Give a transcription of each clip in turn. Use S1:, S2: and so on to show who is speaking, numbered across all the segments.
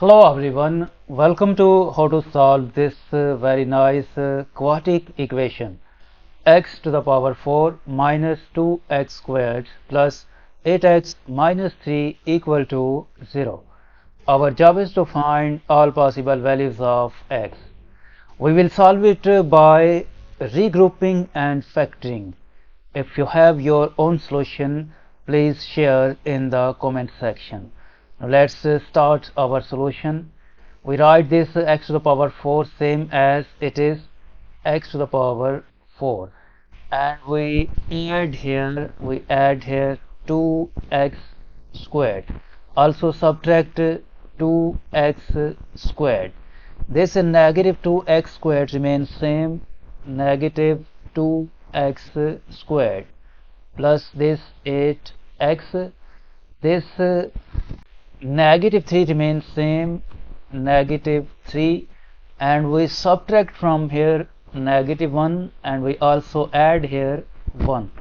S1: Hello everyone, welcome to how to solve this very nice quadratic equation x to the power 4 minus 2x squared plus 8x minus 3 equal to 0. Our job is to find all possible values of x. We will solve it by regrouping and factoring. If you have your own solution, please share in the comment section. Now let's start our solution. We write this x to the power 4 same as it is x to the power 4, and we add here 2x squared. Also subtract 2x squared. This negative 2x squared remains same, negative 2x squared plus this 8x. This negative 3 remains same, negative 3, and we subtract from here negative 1, and we also add here 1,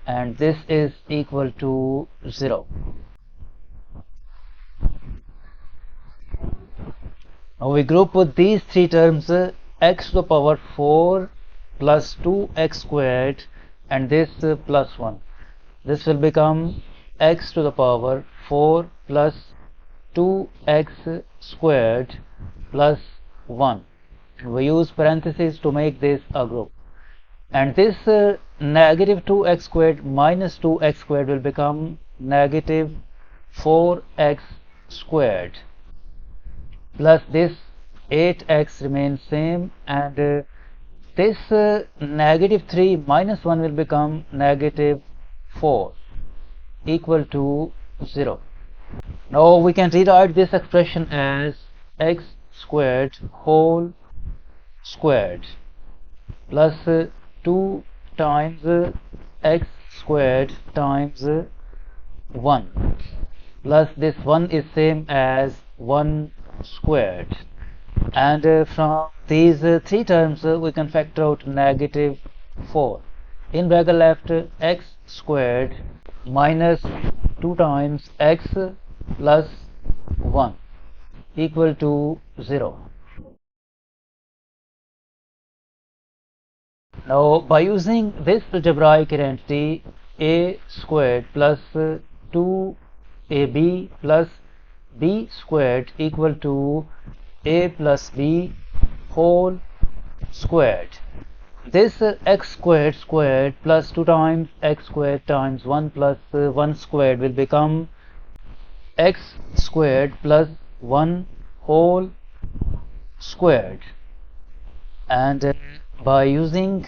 S1: and this is equal to 0. Now we group with these three terms, x to the power 4 plus 2x squared and this plus 1. This will become x to the power 4 plus 2x squared plus 1. We use parentheses to make this a group. And this negative 2x squared minus 2x squared will become negative 4x squared plus this 8x remains same, and this negative 3 minus 1 will become negative 4 equal to 0. Now we can rewrite this expression as x squared whole squared plus 2 times x squared times 1 plus this 1 is same as 1 squared, and from these three terms we can factor out negative 4. In bracket left x squared minus 2 times x plus 1 equal to 0. Now by using this algebraic identity, a squared plus 2ab plus b squared equal to a plus b whole squared. This x squared squared plus 2 times x squared times 1 plus 1 squared will become x squared plus 1 whole squared, and by using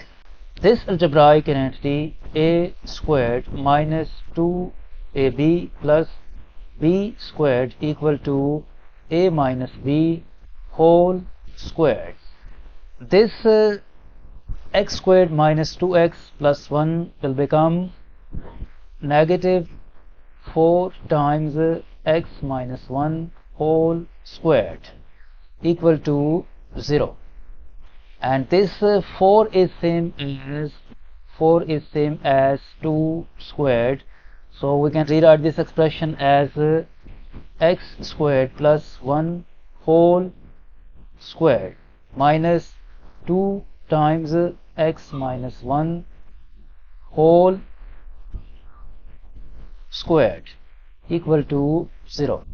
S1: this algebraic identity, a squared minus 2ab plus b squared equal to a minus b whole squared. This x squared minus 2x plus 1 will become negative 4 times x minus 1 whole squared equal to 0. And this 4 is same as 2 squared, so we can rewrite this expression as x squared plus 1 whole squared minus 2 times x minus 1 whole squared equal to 0.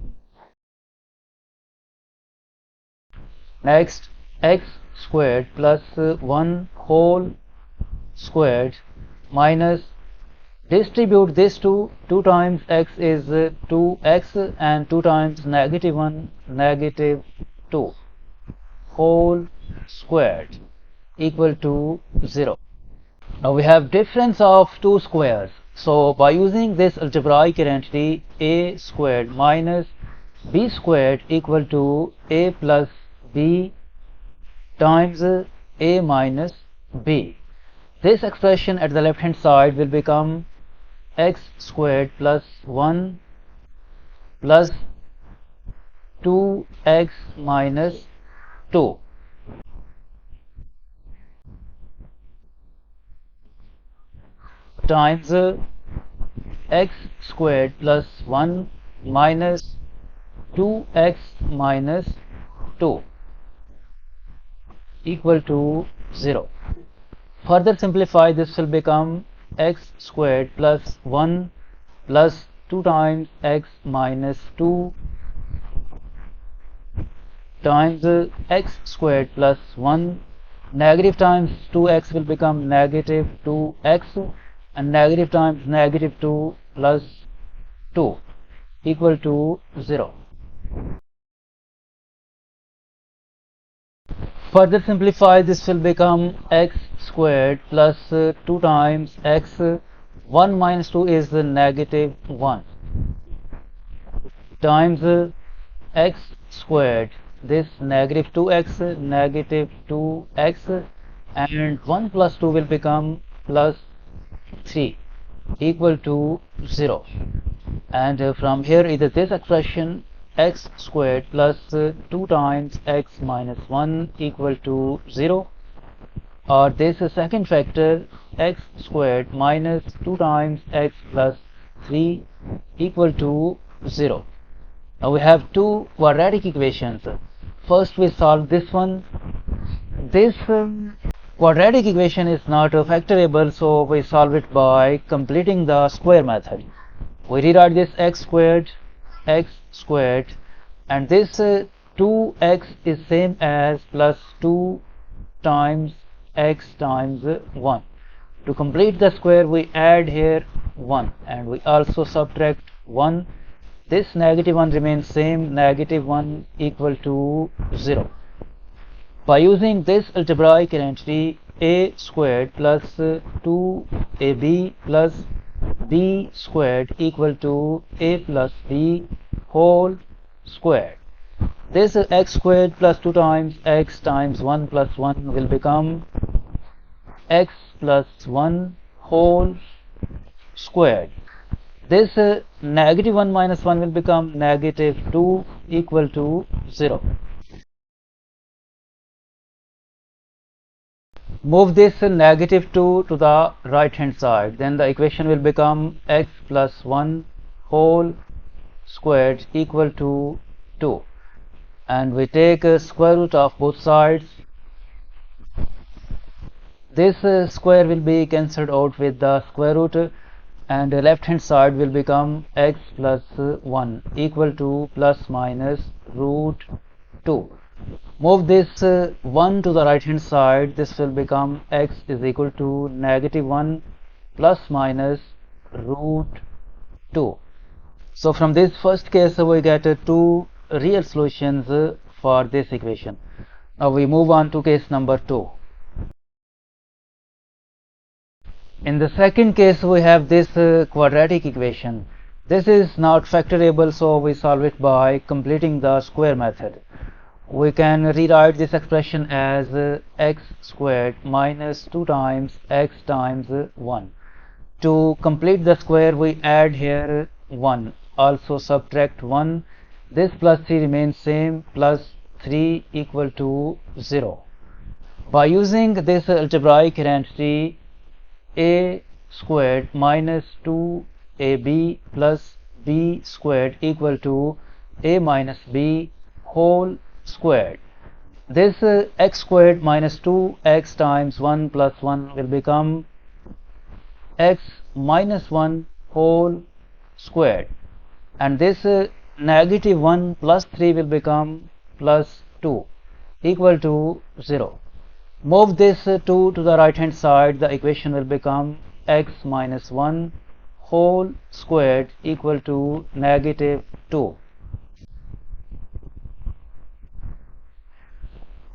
S1: Next, x squared plus 1 whole squared minus, distribute this to 2 times x is 2x, and 2 times negative 1 negative 2 whole squared equal to 0. Now we have difference of two squares, so by using this algebraic identity, a squared minus b squared equal to a plus b times a minus b. This expression at the left hand side will become x squared plus 1 plus 2x minus 2 times x squared plus 1 minus 2x minus 2 equal to 0. Further simplify, this will become x squared plus 1 plus 2 times x minus 2 times x squared plus 1. Negative times 2x will become negative 2x, and negative times negative 2 plus 2 equal to 0. Further simplify, this will become x squared plus 2 times x. 1 minus 2 is negative 1 times x squared, this negative 2x, negative 2x, and 1 plus 2 will become plus 3 equal to 0. And from here, either this expression x squared plus 2 times x minus 1 equal to 0, or this second factor x squared minus 2 times x plus 3 equal to 0. Now we have two quadratic equations. First we solve this one. This quadratic equation is not factorable, so we solve it by completing the square method. We rewrite this x squared, and this 2x is same as plus 2 times x times 1. To complete the square, we add here 1, and we also subtract 1. This negative 1 remains same, negative 1 equal to 0. By using this algebraic identity, a squared plus 2ab plus b squared equal to a plus b whole squared. This x squared plus 2 times x times 1 plus 1 will become x plus 1 whole squared. This negative 1 minus 1 will become negative 2 equal to 0. Move this negative 2 to the right hand side, then the equation will become x plus 1 whole squared equal to 2, and we take a square root of both sides. This square will be cancelled out with the square root, and the left hand side will become x plus 1 equal to plus minus root 2. Move this 1 to the right hand side, this will become x is equal to negative 1 plus minus root 2. So from this first case we get two real solutions for this equation. Now we move on to case number 2. In the second case we have this quadratic equation. This is not factorable, so we solve it by completing the square method. We can rewrite this expression as x squared minus 2 times x times 1. To complete the square, we add here 1, also subtract 1. This plus 3 remains same, plus 3 equal to 0. By using this algebraic identity, a squared minus 2ab plus b squared equal to a minus b whole squared. This x squared minus 2x times 1 plus 1 will become x minus 1 whole squared, and this negative 1 plus 3 will become plus 2 equal to 0. Move this 2 to the right hand side, the equation will become x minus 1 whole squared equal to negative 2.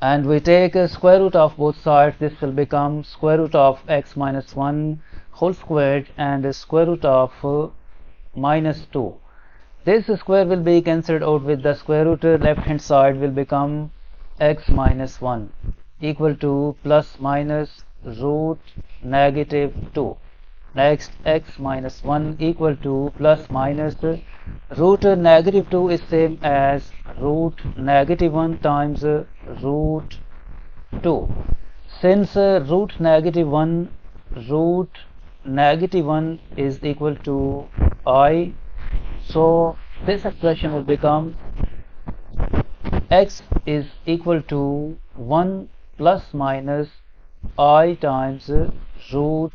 S1: And we take a square root of both sides, this will become square root of x minus 1 whole squared and a square root of minus 2. This square will be cancelled out with the square root, left hand side will become x minus 1 equal to plus minus root negative 2. Next, x minus 1 equal to plus minus root negative 2 is same as root negative 1 times root 2. Since root negative 1 is equal to I, so this expression will become x is equal to 1 plus minus I times root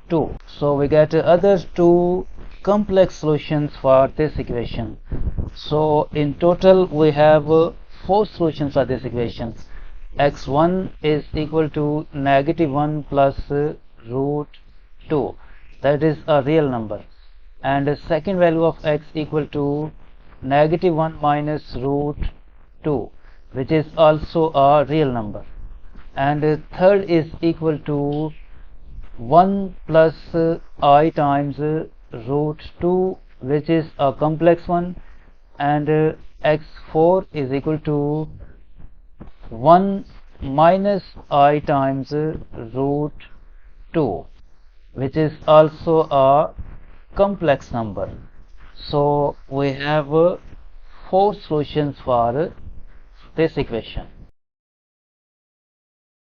S1: 2. So we get other two complex solutions for this equation. So in total we have 4 solutions for this equation. X1 is equal to -1 plus root 2, that is a real number, and the second value of x equal to -1 minus root 2, which is also a real number, and the third is equal to 1 plus I times root 2, which is a complex one, and x4 is equal to 1 minus I times root 2, which is also a complex number. So we have 4 solutions for this equation.